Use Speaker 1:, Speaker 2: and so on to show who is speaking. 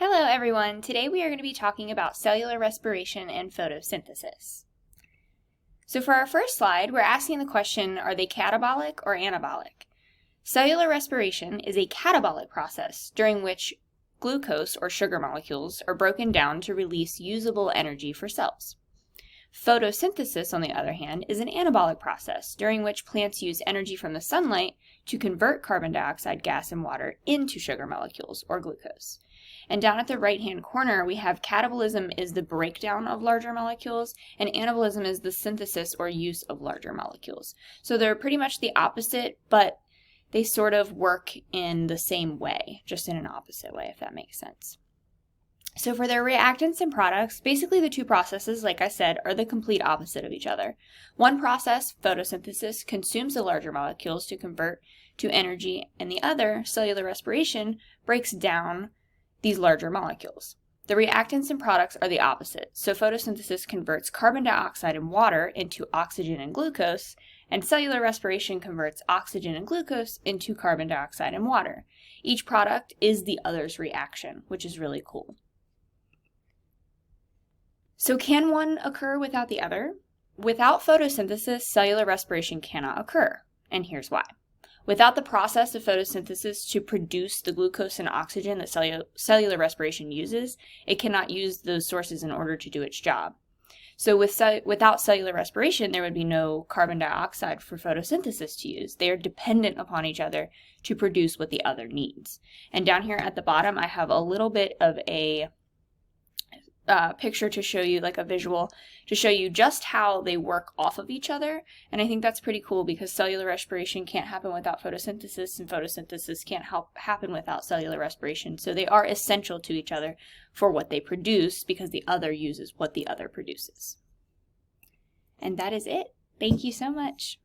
Speaker 1: Hello everyone! Today we are going to be talking about cellular respiration and photosynthesis. So for our first slide, we're asking the question, are they catabolic or anabolic? Cellular respiration is a catabolic process during which glucose or sugar molecules are broken down to release usable energy for cells. Photosynthesis, on the other hand, is an anabolic process during which plants use energy from the sunlight to convert carbon dioxide gas and water into sugar molecules or glucose. And down at the right-hand corner, we have catabolism is the breakdown of larger molecules, and anabolism is the synthesis or use of larger molecules. So they're pretty much the opposite, but they sort of work in the same way, just in an opposite way, if that makes sense. So for their reactants and products, basically the two processes, like I said, are the complete opposite of each other. One process, photosynthesis, consumes the larger molecules to convert to energy, and the other, cellular respiration, breaks down these larger molecules. The reactants and products are the opposite. So photosynthesis converts carbon dioxide and water into oxygen and glucose, and cellular respiration converts oxygen and glucose into carbon dioxide and water. Each product is the other's reaction, which is really cool. So can one occur without the other? Without photosynthesis, cellular respiration cannot occur, and here's why. Without the process of photosynthesis to produce the glucose and oxygen that cellular respiration uses, it cannot use those sources in order to do its job. So without cellular respiration, there would be no carbon dioxide for photosynthesis to use. They are dependent upon each other to produce what the other needs. And down here at the bottom, I have a little bit of a picture to show you, like a visual, to show you just how they work off of each other. And I think that's pretty cool because cellular respiration can't happen without photosynthesis, and photosynthesis can't happen without cellular respiration. So they are essential to each other for what they produce because the other uses what the other produces. And that is it. Thank you so much.